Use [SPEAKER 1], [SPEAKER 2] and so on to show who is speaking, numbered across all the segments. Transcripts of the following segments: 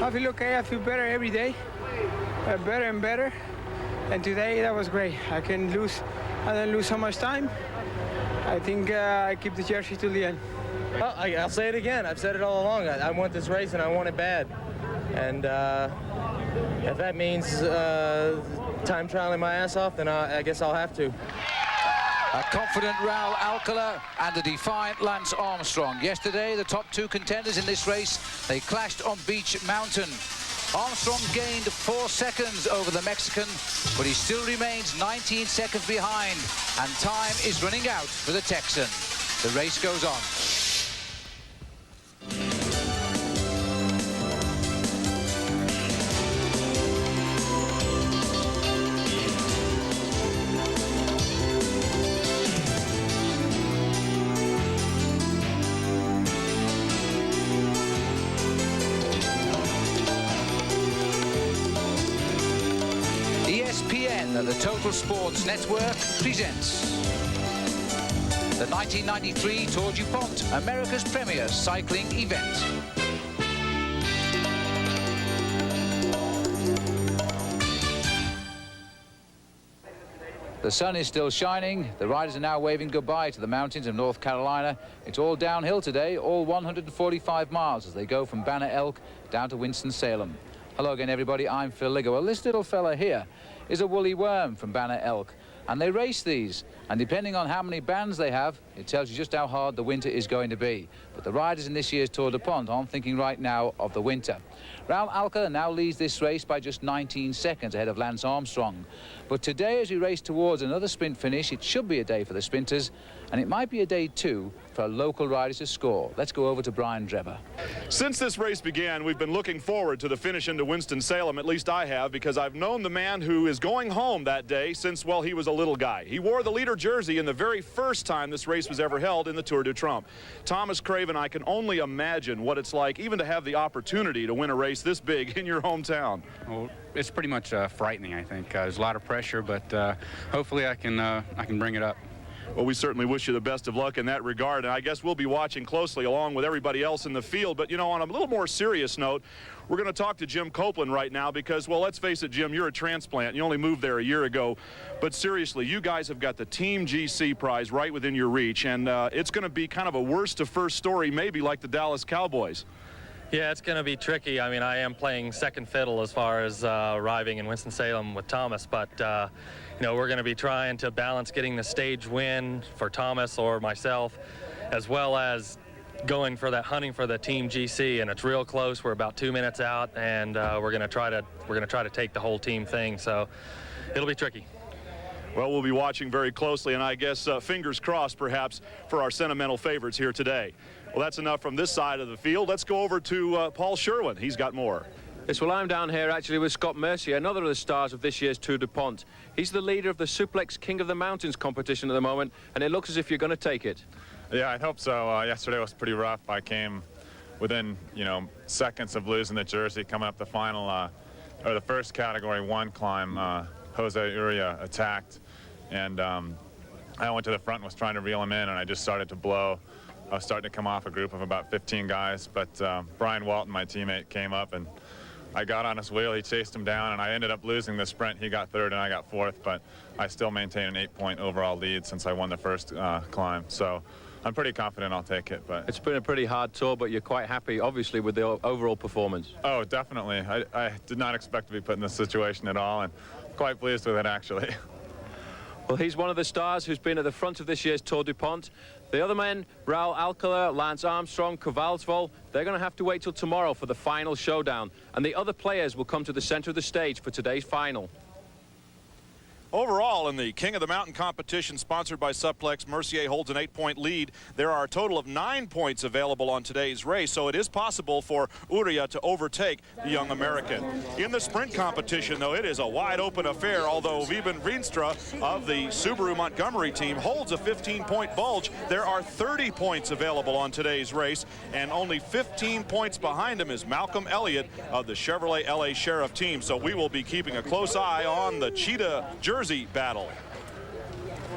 [SPEAKER 1] I feel okay. I feel better every day, better and better. And today that was great. I didn't lose so much time. I think I keep the jersey till the end.
[SPEAKER 2] Well, I'll say it again. I've said it all along. I want this race and I want it bad. And if that means time trialing my ass off, then I guess I'll have to.
[SPEAKER 3] A confident Raul Alcala and a defiant Lance Armstrong. Yesterday, the top two contenders in this race, they clashed on Beach Mountain. Armstrong gained 4 seconds over the Mexican, but he still remains 19 seconds behind, and time is running out for the Texan. The race goes on. The Total Sports Network presents the 1993 Tour DuPont, America's premier cycling event. The sun is still shining. The riders are now waving goodbye to the mountains of North Carolina. It's all downhill today, all 145 miles as they go from Banner Elk down to Winston-Salem. Hello again, everybody. I'm Phil Ligger. Well, this little fella here is a woolly worm from Banner Elk, and they race these, and depending on how many bands they have, it tells you just how hard the winter is going to be. But the riders in this year's Tour DuPont aren't thinking right now of the winter. Raul Alcala now leads this race by just 19 seconds ahead of Lance Armstrong. But today, as we race towards another sprint finish, it should be a day for the sprinters, and it might be a day too for our local riders to score. Let's go over to Brian Drebber.
[SPEAKER 4] Since this race began, we've been looking forward to the finish into Winston-Salem. At least I have, because I've known the man who is going home that day since, well, he was a little guy. He wore the leader jersey in the very first time this race was ever held in the Tour de Trump. Thomas Craven, I can only imagine what it's like even to have the opportunity to win a race this big in your hometown.
[SPEAKER 5] Well, it's pretty much frightening, I think. There's a lot of pressure, but hopefully I can bring it up.
[SPEAKER 4] Well, we certainly wish you the best of luck in that regard, and I guess we'll be watching closely along with everybody else in the field. But, you know, on a little more serious note, we're going to talk to Jim Copeland right now because, well, let's face it, Jim, you're a transplant. You only moved there a year ago. But seriously, you guys have got the Team GC prize right within your reach, and it's going to be kind of a worst to first story, maybe like the Dallas Cowboys.
[SPEAKER 6] Yeah, it's going to be tricky. I mean, I am playing second fiddle as far as arriving in Winston-Salem with Thomas, but you know, we're going to be trying to balance getting the stage win for Thomas or myself, as well as going for that hunting for the Team GC, and it's real close. We're about 2 minutes out, and we're going to try to take the whole team thing. So it'll be tricky.
[SPEAKER 4] Well, we'll be watching very closely, and I guess fingers crossed, perhaps, for our sentimental favorites here today. Well, that's enough from this side of the field. Let's go over to Paul Sherwin. He's got more.
[SPEAKER 7] Yes, well, I'm down here actually with Scott Mercier, another of the stars of this year's Tour DuPont. He's the leader of the Suplex King of the Mountains competition at the moment, and it looks as if you're going to take it.
[SPEAKER 8] Yeah, I hope so. Yesterday was pretty rough. I came within, seconds of losing the jersey coming up the final, or the first Category 1 climb. Jose Uria attacked, and I went to the front and was trying to reel him in, and I just started to blow. I was starting to come off a group of about 15 guys, but Brian Walton, my teammate, came up, and I got on his wheel. He chased him down, and I ended up losing the sprint. He got third, and I got fourth, but I still maintain an 8-point overall lead since I won the first climb. So I'm pretty confident I'll take it. But
[SPEAKER 7] it's been a pretty hard tour, but you're quite happy, obviously, with the overall performance.
[SPEAKER 8] Oh, definitely. I did not expect to be put in this situation at all, and quite pleased with it, actually.
[SPEAKER 7] Well, he's one of the stars who's been at the front of this year's Tour DuPont. The other men, Raul Alcala, Lance Armstrong, Kowalsvold, they're going to have to wait till tomorrow for the final showdown. And the other players will come to the center of the stage for today's final.
[SPEAKER 4] Overall, in the King of the Mountain competition sponsored by Suplex, Mercier holds an 8-point lead. There are a total of 9 points available on today's race, so it is possible for Uria to overtake the young American. In the sprint competition, though, it is a wide-open affair, although Wieben Rienstra of the Subaru Montgomery team holds a 15-point bulge. There are 30 points available on today's race, and only 15 points behind him is Malcolm Elliott of the Chevrolet LA Sheriff team. So we will be keeping a close eye on the Cheetah Jersey battle.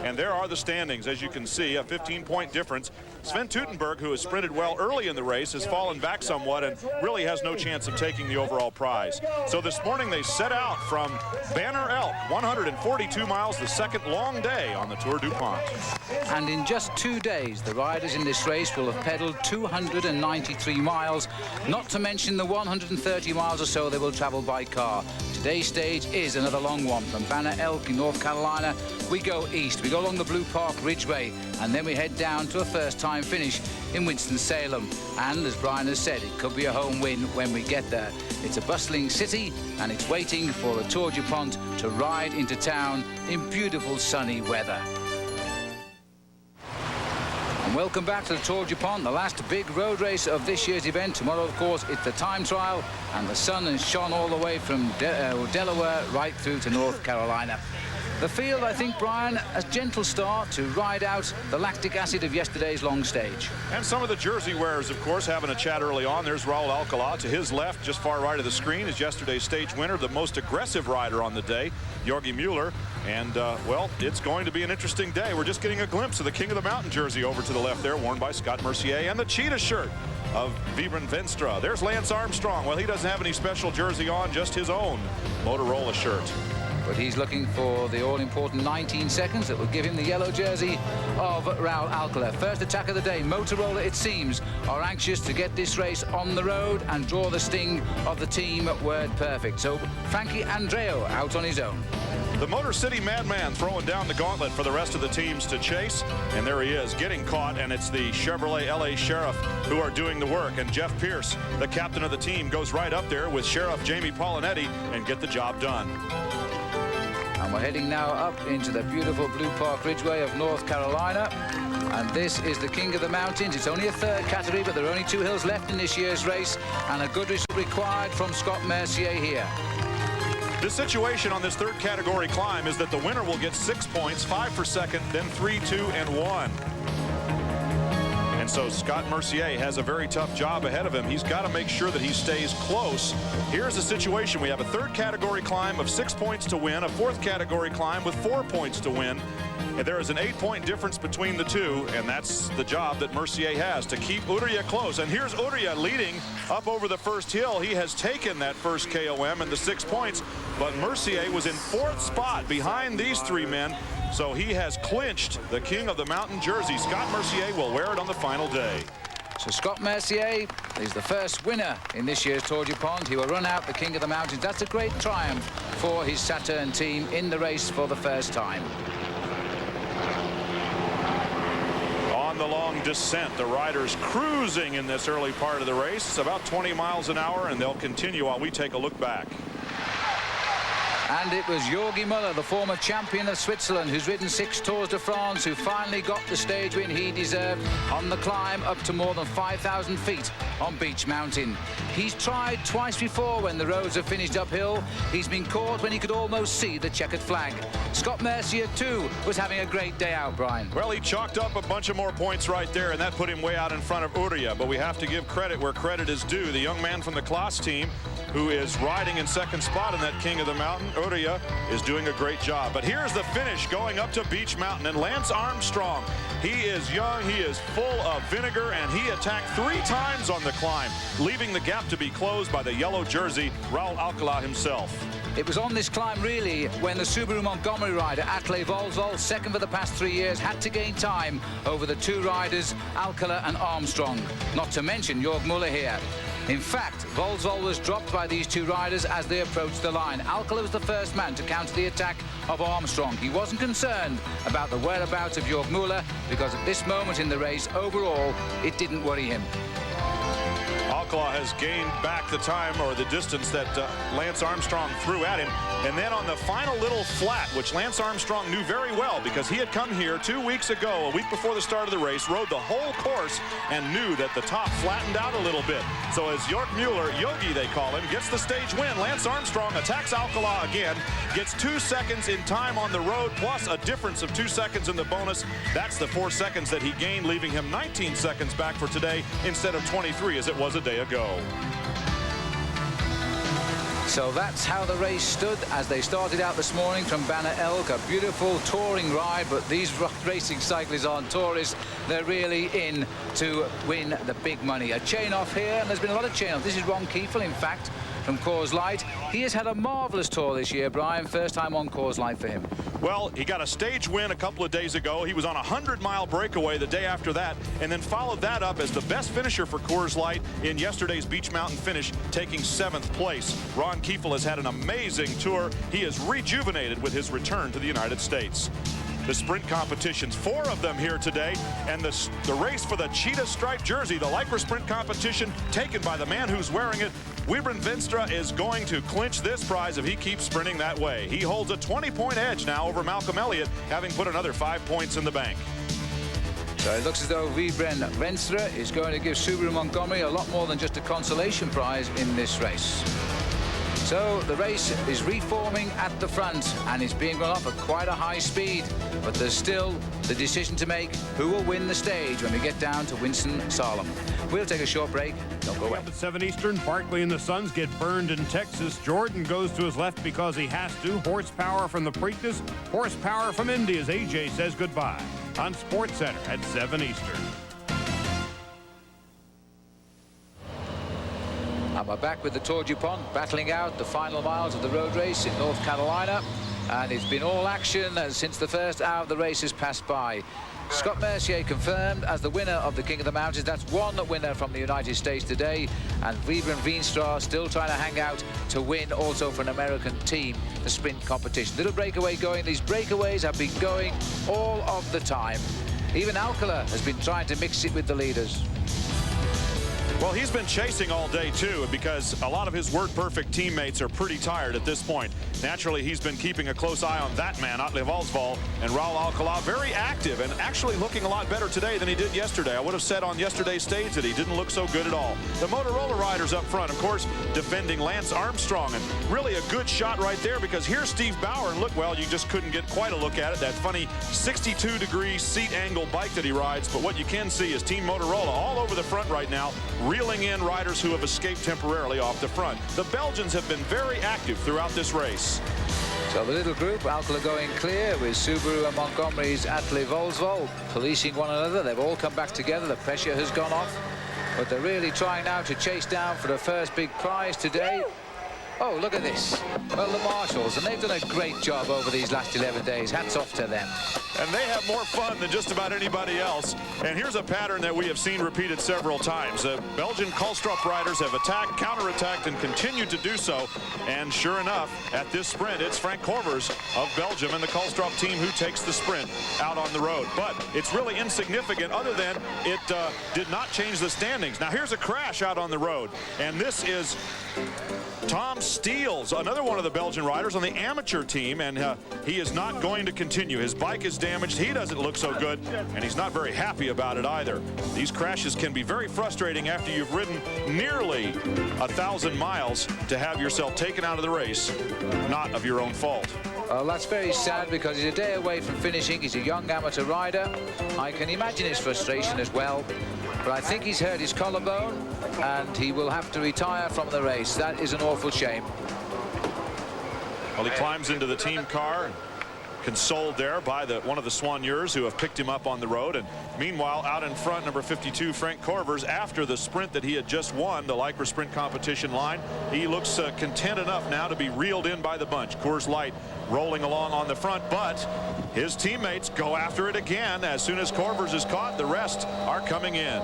[SPEAKER 4] And And there are the standings. As you can see, a 15-point difference. Sven Teutenberg, who has sprinted well early in the race, has fallen back somewhat and really has no chance of taking the overall prize. So this morning they set out from Banner Elk, 142 miles, the second long day on the Tour DuPont.
[SPEAKER 3] And in just 2 days, the riders in this race will have pedaled 293 miles, not to mention the 130 miles or so they will travel by car. Today's stage is another long one. From Banner Elk in North Carolina, we go east. We go along the Blue Park Ridgeway, and then we head down to a first-time finish in Winston-Salem. And as Brian has said, it could be a home win when we get there. It's a bustling city, and it's waiting for the Tour DuPont to ride into town in beautiful sunny weather. And welcome back to the Tour DuPont, the last big road race of this year's event. Tomorrow, of course, it's the time trial, and the sun has shone all the way from Delaware right through to North Carolina. The field, I think, Brian, a gentle start to ride out the lactic acid of yesterday's long stage.
[SPEAKER 4] And some of the jersey wearers, of course, having a chat early on. There's Raul Alcala. To his left, just far right of the screen, is yesterday's stage winner, the most aggressive rider on the day, Jorgi Mueller. And, well, it's going to be an interesting day. We're just getting a glimpse of the King of the Mountain jersey over to the left there, worn by Scott Mercier, and the cheetah shirt of Vibram Venstra. There's Lance Armstrong. Well, he doesn't have any special jersey on, just his own Motorola shirt.
[SPEAKER 3] But he's looking for the all-important 19 seconds that will give him the yellow jersey of Raul Alcala. First attack of the day. Motorola, it seems, are anxious to get this race on the road and draw the sting of the team word perfect. So Frankie Andreu out on his own.
[SPEAKER 4] The Motor City Madman throwing down the gauntlet for the rest of the teams to chase. And there he is, getting caught, and it's the Chevrolet LA Sheriff who are doing the work. And Jeff Pierce, the captain of the team, goes right up there with Sheriff Jamie Polinetti and get the job done.
[SPEAKER 3] And we're heading now up into the beautiful Blue Park Ridgeway of North Carolina. And this is the King of the Mountains. It's only a third category, but there are only 2 hills left in this year's race, and a good result required from Scott Mercier here.
[SPEAKER 4] The situation on this third category climb is that the winner will get 6 points, 5 for second, then 3, 2, and 1. And so Scott Mercier has a very tough job ahead of him. He's got to make sure that he stays close. Here's the situation. We have a third category climb of 6 points to win, a fourth category climb with 4 points to win. And there is an 8-point difference between the two, and that's the job that Mercier has, to keep Uria close. And here's Uria leading up over the first hill. He has taken that first KOM and the 6 points, but Mercier was in 4th spot behind these 3 men. So he has clinched the King of the Mountain jersey. Scott Mercier will wear it on the final day.
[SPEAKER 3] So Scott Mercier is the first winner in this year's Tour DuPont. He will run out the King of the Mountains. That's a great triumph for his Saturn team in the race for the first time.
[SPEAKER 4] On the long descent, the riders cruising in this early part of the race. It's about 20 miles an hour, and they'll continue while we take a look back.
[SPEAKER 3] And it was Jorgi Mueller, the former champion of Switzerland, who's ridden 6 Tours de France, who finally got the stage win he deserved on the climb up to more than 5,000 feet on Beech Mountain. He's tried twice before when the roads have finished uphill. He's been caught when he could almost see the checkered flag. Scott Mercier, too, was having a great day out, Brian.
[SPEAKER 4] Well, he chalked up a bunch of more points right there, and that put him way out in front of Uria. But we have to give credit where credit is due. The young man from the Klaas team, who is riding in 2nd spot in that King of the Mountain, Uria, is doing a great job. But here's the finish going up to Beech Mountain, and Lance Armstrong, he is young, he is full of vinegar, and he attacked 3 times on the climb, leaving the gap to be closed by the yellow jersey, Raul Alcala himself.
[SPEAKER 3] It was on this climb, really, when the Subaru Montgomery rider, Atle Volzol, second for the past 3 years, had to gain time over the 2 riders, Alcala and Armstrong, not to mention Jorg Mueller here. In fact, Volzol was dropped by these 2 riders as they approached the line. Alcala was the first man to counter the attack of Armstrong. He wasn't concerned about the whereabouts of Jorg Mueller because at this moment in the race, overall, it didn't worry him.
[SPEAKER 4] Alcala has gained back the time or the distance that Lance Armstrong threw at him. And then on the final little flat, which Lance Armstrong knew very well because he had come here 2 weeks ago, a week before the start of the race, rode the whole course and knew that the top flattened out a little bit. So as Jorg Mueller, Yogi they call him, gets the stage win, Lance Armstrong attacks Alcala again, gets 2 seconds in time on the road, plus a difference of 2 seconds in the bonus. That's the 4 seconds that he gained, leaving him 19 seconds back for today instead of 23 as it was a day ago.
[SPEAKER 3] So that's how the race stood as they started out this morning from Banner Elk. A beautiful touring ride, but these racing cyclists aren't tourists. They're really in to win the big money. A chain off here, and there's been a lot of chain off. This is Ron Kiefel, in fact, from Coors Light. He has had a marvellous tour this year, Brian. First time on Coors Light for him.
[SPEAKER 4] Well, he got a stage win a couple of days ago. He was on a 100-mile breakaway the day after that, and then followed that up as the best finisher for Coors Light in yesterday's Beach Mountain finish, taking 7th place. Ron Kiefel has had an amazing tour. He is rejuvenated with his return to the United States. The sprint competitions, 4 of them here today, and the race for the cheetah striped jersey, the Lycra sprint competition taken by the man who's wearing it. Wiebren Venstra is going to clinch this prize if he keeps sprinting that way. He holds a 20-point edge now over Malcolm Elliott, having put another 5 points in the bank.
[SPEAKER 3] So it looks as though Wiebren Venstra is going to give Subaru Montgomery a lot more than just a consolation prize in this race. So the race is reforming at the front, and it's being run off at quite a high speed. But there's still the decision to make who will win the stage when we get down to Winston-Salem. We'll take a short break. Don't go away.
[SPEAKER 9] Up at 7 Eastern, Barkley and the Suns get burned in Texas. Jordan goes to his left because he has to. Horsepower from the Preakness, horsepower from Indy as AJ says goodbye on Sports Center at 7 Eastern.
[SPEAKER 3] And we're back with the Tour DuPont battling out the final miles of the road race in North Carolina. And it's been all action since the first hour of the race has passed by. Scott Mercier confirmed as the winner of the King of the Mountains. That's one winner from the United States today. And Wiebren Venstra still trying to hang out to win also for an American team the sprint competition. Little breakaway going. These breakaways have been going all of the time. Even Alcala has been trying to mix it with the leaders.
[SPEAKER 4] Well, he's been chasing all day, too, because a lot of his word-perfect teammates are pretty tired at this point. Naturally, he's been keeping a close eye on that man, Atle Valsvoll, and Raul Alcala, very active and actually looking a lot better today than he did yesterday. I would have said on yesterday's stage that he didn't look so good at all. The Motorola riders up front, of course, defending Lance Armstrong, and really a good shot right there because here's Steve Bauer, and look, well, you just couldn't get quite a look at it, that funny 62-degree seat angle bike that he rides, but what you can see is Team Motorola all over the front right now, reeling in riders who have escaped temporarily off the front. The Belgians have been very active throughout this race.
[SPEAKER 3] So the little group, Alcala going clear with Subaru and Montgomery's Atle Valsvoll policing one another. They've all come back together. The pressure has gone off. But they're really trying now to chase down for the first big prize today. Oh, look at this. Well, the marshals, and they've done a great job over these last 11 days. Hats off to them.
[SPEAKER 4] And they have more fun than just about anybody else. And here's a pattern that we have seen repeated several times. The Belgian Collstrop riders have attacked, counterattacked, and continued to do so. And sure enough, at this sprint, it's Frank Corvers of Belgium and the Collstrop team who takes the sprint out on the road. But it's really insignificant other than it did not change the standings. Now, here's a crash out on the road. And this is Tom Steels, another one of the Belgian riders on the amateur team, and he is not going to continue. His bike is damaged. He doesn't look so good, and he's not very happy about it either. These crashes can be very frustrating after you've ridden nearly 1,000 miles to have yourself taken out of the race, not of your own fault.
[SPEAKER 3] Well, that's very sad because he's a day away from finishing. He's a young amateur rider. I can imagine his frustration as well. But I think he's hurt his collarbone, and he will have to retire from the race. That is an awful shame.
[SPEAKER 4] Well, he climbs into the team car, consoled there by one of the soigneurs who have picked him up on the road. And meanwhile, out in front, number 52, Frank Corvers, after the sprint that he had just won, the Lycra sprint competition line, he looks content enough now to be reeled in by the bunch. Coors Light rolling along on the front, but his teammates go after it again. As soon as Corvers is caught, the rest are coming in.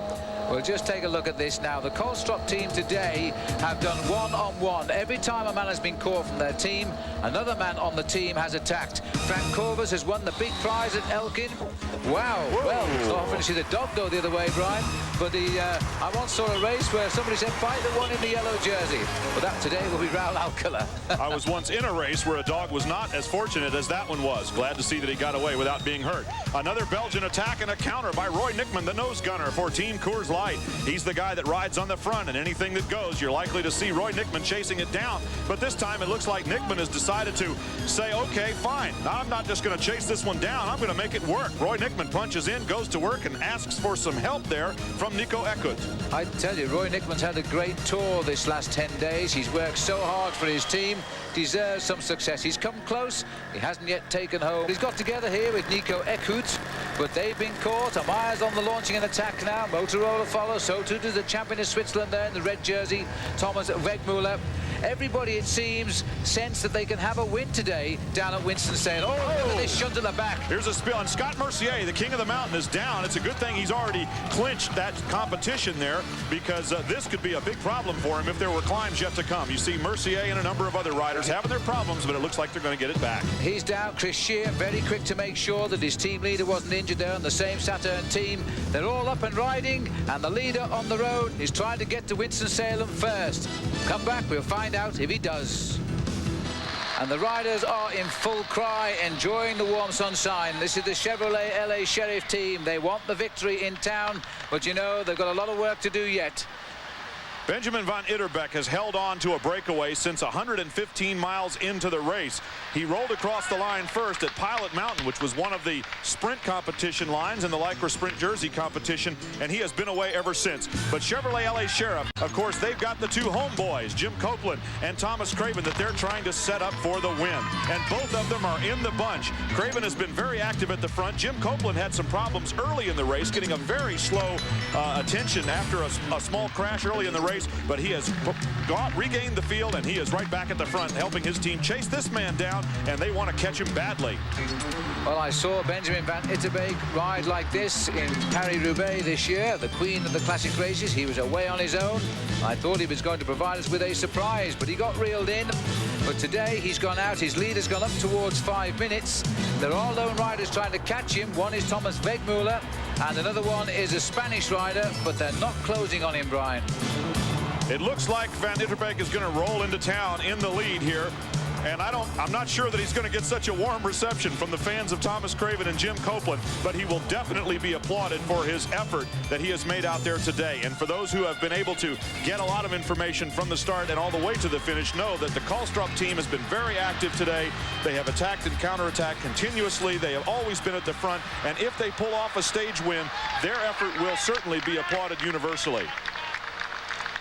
[SPEAKER 3] Well, just take a look at this now. The Collstrop team today have done one-on-one. Every time a man has been caught from their team, another man on the team has attacked. Frank Corvers has won the big prize at Elkin. Wow. Whoa. Well, it's not often to see the dog go the other way, Brian. But I once saw a race where somebody said, fight the one in the yellow jersey. But that today will be Raul Alcala.
[SPEAKER 4] I was once in a race where a dog was not as fortunate as that one was. Glad to see that he got away without being hurt. Another Belgian attack and a counter by Roy Nickman, the nose gunner for Team Coors Light. light. He's the guy that rides on the front, and anything that goes, you're likely to see Roy Nickman chasing it down. But this time it looks like Nickman has decided to say, okay, fine. Now I'm not just going to chase this one down. I'm going to make it work. Roy Nickman punches in, goes to work, and asks for some help there from Nico Ekut.
[SPEAKER 3] I tell you, Roy Nickman's had a great tour this last 10 days. He's worked so hard for his team, deserves some success. He's come close. He hasn't yet taken home. He's got together here with Nico Ekut, but they've been caught. Ameyer's on the launching an attack now. Motorola follows. So too does the champion of Switzerland there in the red jersey, Thomas Wegmuller. Everybody, it seems, sense that they can have a win today down at Winston-Salem. Oh, look at this shunt to the back.
[SPEAKER 4] Here's a spill, and Scott Mercier, the king of the mountain, is down. It's a good thing he's already clinched that competition there, because this could be a big problem for him if there were climbs yet to come. You see Mercier and a number of other riders having their problems, but it looks like they're going to get it back.
[SPEAKER 3] He's down. Chris Shear, very quick to make sure that his team leader wasn't injured there on the same Saturn team. They're all up and riding, and the leader on the road is trying to get to Winston-Salem first. Come back, we'll find out if he does. And the riders are in full cry, enjoying the warm sunshine. This is the Chevrolet LA Sheriff team. They want the victory in town, but you know, they've got a lot of work to do yet.
[SPEAKER 4] Benjamin von Itterbeck has held on to a breakaway since 115 miles into the race. He rolled across the line first at Pilot Mountain, which was one of the sprint competition lines in the Lycra Sprint Jersey competition, and he has been away ever since. But Chevrolet LA Sheriff, of course, they've got the two homeboys, Jim Copeland and Thomas Craven, that they're trying to set up for the win. And both of them are in the bunch. Craven has been very active at the front. Jim Copeland had some problems early in the race, getting a very slow attention after a small crash early in the race. But he has regained the field, and he is right back at the front, helping his team chase this man down, and they want to catch him badly.
[SPEAKER 3] Well, I saw Benjamin van Itterbeek ride like this in Paris-Roubaix this year, the queen of the classic races. He was away on his own. I thought he was going to provide us with a surprise, but he got reeled in. But today he's gone out. His lead has gone up towards 5 minutes. There are lone riders trying to catch him. One is Thomas Wegmuller, and another one is a Spanish rider, but they're not closing on him, Brian.
[SPEAKER 4] It looks like Van Itterbeck is going to roll into town in the lead here. And I'm not sure that he's going to get such a warm reception from the fans of Thomas Craven and Jim Copeland, but he will definitely be applauded for his effort that he has made out there today. And for those who have been able to get a lot of information from the start and all the way to the finish, know that the Collstrop team has been very active today. They have attacked and counterattacked continuously. They have always been at the front. And if they pull off a stage win, their effort will certainly be applauded universally.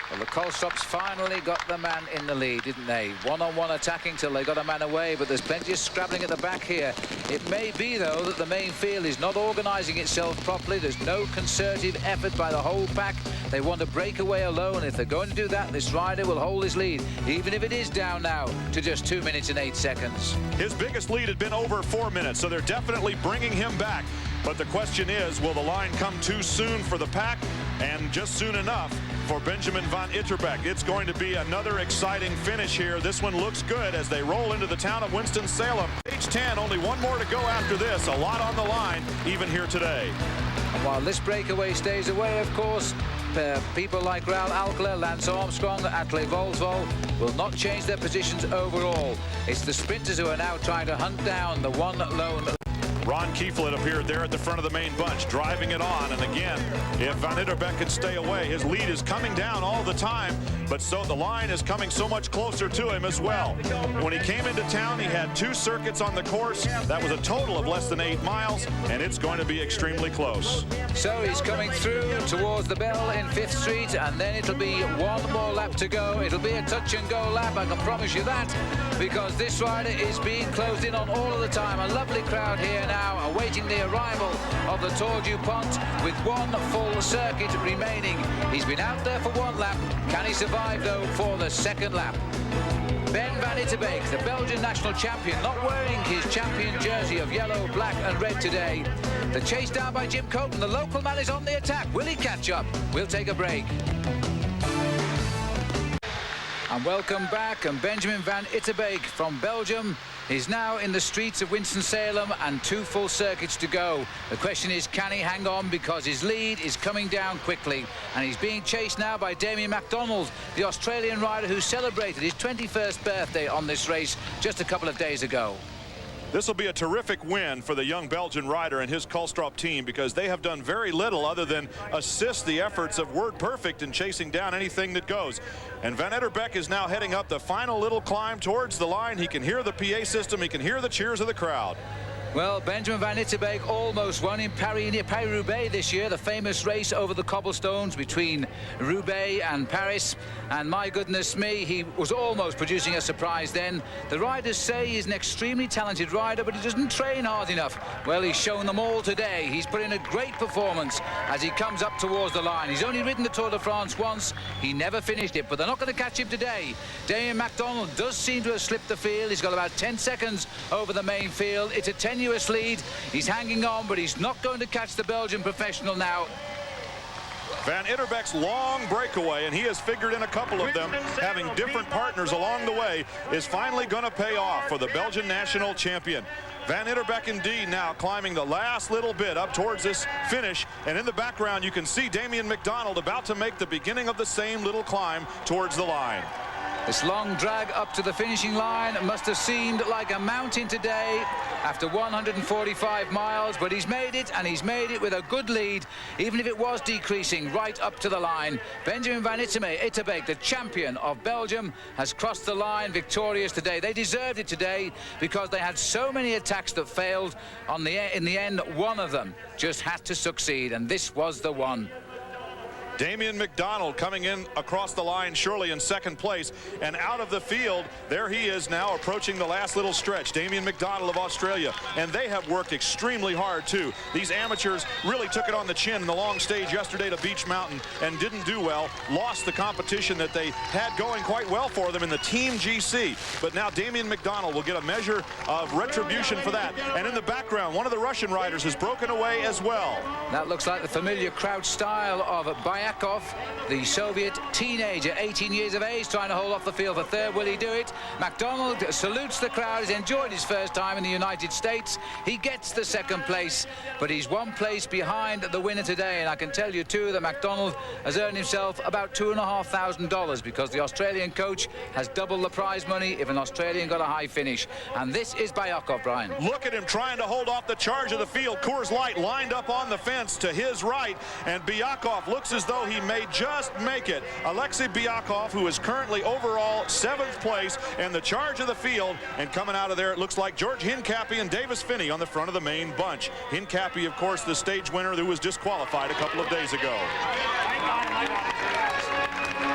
[SPEAKER 3] Well, the Collstrops finally got the man in the lead, didn't they? One-on-one attacking till they got a man away, but there's plenty of scrabbling at the back here. It may be, though, that the main field is not organising itself properly. There's no concerted effort by the whole pack. They want to break away alone. If they're going to do that, this rider will hold his lead, even if it is down now to just 2 minutes and 8 seconds.
[SPEAKER 4] His biggest lead had been over 4 minutes, so they're definitely bringing him back. But the question is, will the line come too soon for the pack and just soon enough for Benjamin von Itterbeck? It's going to be another exciting finish here. This one looks good as they roll into the town of Winston-Salem. Page 10, only one more to go after this. A lot on the line, even here today.
[SPEAKER 3] And while this breakaway stays away, of course, people like Raul Alcala, Lance Armstrong, Atle Volkswagen will not change their positions overall. It's the sprinters who are now trying to hunt down the one lone.
[SPEAKER 4] Ron Kieflet appeared there at the front of the main bunch, driving it on. And again, if Van Itterbeck can stay away, his lead is coming down all the time, but so the line is coming so much closer to him as well. When he came into town, he had 2 circuits on the course. That was a total of less than 8 miles, and it's going to be extremely close.
[SPEAKER 3] So he's coming through towards the bell in 5th Street, and then it'll be one more lap to go. It'll be a touch-and-go lap, I can promise you that, because this rider is being closed in on all of the time. A lovely crowd here now, awaiting the arrival of the Tour DuPont with one full circuit remaining. He's been out there for 1 lap. Can he survive, though, for the 2nd lap? Ben van Itterbeek, the Belgian national champion, not wearing his champion jersey of yellow, black and red today. The chase down by Jim Copeland. The local man is on the attack. Will he catch up? We'll take a break. And welcome back. And Benjamin van Itterbeek from Belgium is now in the streets of Winston-Salem and 2 full circuits to go. The question is, can he hang on, because his lead is coming down quickly, and he's being chased now by Damian McDonald, the Australian rider who celebrated his 21st birthday on this race just a couple of days ago.
[SPEAKER 4] This will be a terrific win for the young Belgian rider and his Collstrop team, because they have done very little other than assist the efforts of Word Perfect in chasing down anything that goes. And Van Itterbeck is now heading up the final little climb towards the line. He can hear the PA system. He can hear the cheers of the crowd.
[SPEAKER 3] Well, Benjamin Van Itterbeck almost won in Paris-Roubaix this year, the famous race over the cobblestones between Roubaix and Paris. And my goodness me, he was almost producing a surprise then. The riders say he's an extremely talented rider, but he doesn't train hard enough. Well, he's shown them all today. He's put in a great performance as he comes up towards the line. He's only ridden the Tour de France once. He never finished it, but they're not going to catch him today. Damian McDonald does seem to have slipped the field. He's got about 10 seconds over the main field. It's a tenuous lead. He's hanging on, but he's not going to catch the Belgian professional now.
[SPEAKER 4] Van Itterbeck's long breakaway, and he has figured in a couple of them, having different partners along the way, is finally going to pay off for the Belgian national champion. Van Itterbeck indeed now climbing the last little bit up towards this finish, and in the background you can see Damian McDonald about to make the beginning of the same little climb towards the line.
[SPEAKER 3] This long drag up to the finishing line must have seemed like a mountain today after 145 miles, but he's made it, and he's made it with a good lead, even if it was decreasing right up to the line. Benjamin Van Itterbeck, the champion of Belgium, has crossed the line victorious today. They deserved it today because they had so many attacks that failed. In the end, one of them just had to succeed, and this was the one.
[SPEAKER 4] Damian McDonald coming in across the line surely in second place, and out of the field there he is now approaching the last little stretch. Damian McDonald of Australia, and they have worked extremely hard too. These amateurs really took it on the chin in the long stage yesterday to Beach Mountain and didn't do well, lost the competition that they had going quite well for them in the Team GC. But now Damian McDonald will get a measure of retribution for that. And in the background, one of the Russian riders has broken away as well.
[SPEAKER 3] That looks like the familiar crouch style of Byakov, the Soviet teenager, 18 years of age, trying to hold off the field for third. Will he do it? McDonald salutes the crowd. He's enjoyed his first time in the United States. He gets the second place, but he's one place behind the winner today. And I can tell you too that McDonald has earned himself about $2,500 because the Australian coach has doubled the prize money if an Australian got a high finish. And this is Byakov, Brian.
[SPEAKER 4] Look at him trying to hold off the charge of the field. Coors Light lined up on the fence to his right, and Byakov looks as though he may just make it. Alexei Byakov, who is currently overall 7th place, and the charge of the field, and coming out of there it looks like George Hincapie and Davis Finney on the front of the main bunch. Hincapie, of course, the stage winner who was disqualified a couple of days ago.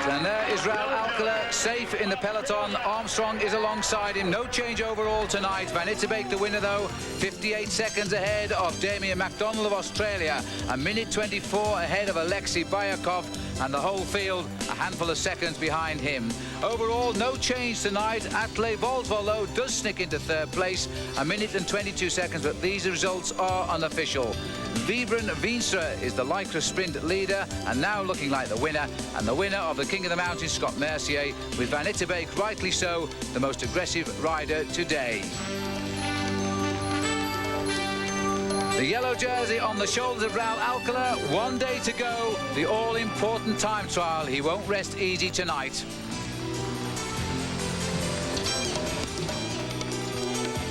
[SPEAKER 3] And there is Raul Alcala, safe in the peloton. Armstrong is alongside him. No change overall tonight. Van Itterbeck, the winner, though, 58 seconds ahead of Damian McDonald of Australia. A minute 24 ahead of Alexei Byakov, and the whole field a handful of seconds behind him. Overall, no change tonight. Atle Volvo, though, does sneak into third place. A minute and 22 seconds, but these results are unofficial. Vibren Veenstra is the Lycra sprint leader, and now looking like the winner, and the winner of the King of the Mountains, Scott Mercier, with Van Itterbeck, rightly so, the most aggressive rider today. The yellow jersey on the shoulders of Raul Alcala. 1 day to go, the all-important time trial. He won't rest easy tonight.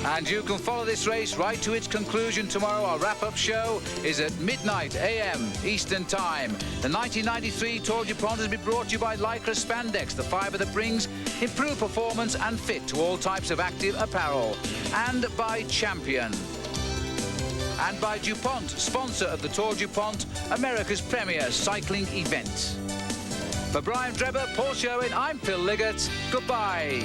[SPEAKER 3] And you can follow this race right to its conclusion tomorrow. Our wrap-up show is at midnight a.m. Eastern Time. The 1993 Tour DuPont has been brought to you by Lycra Spandex, the fibre that brings improved performance and fit to all types of active apparel. And by Champion. And by DuPont, sponsor of the Tour DuPont, America's premier cycling event. For Brian Drebber, Paul Sherwin, I'm Phil Liggett. Goodbye.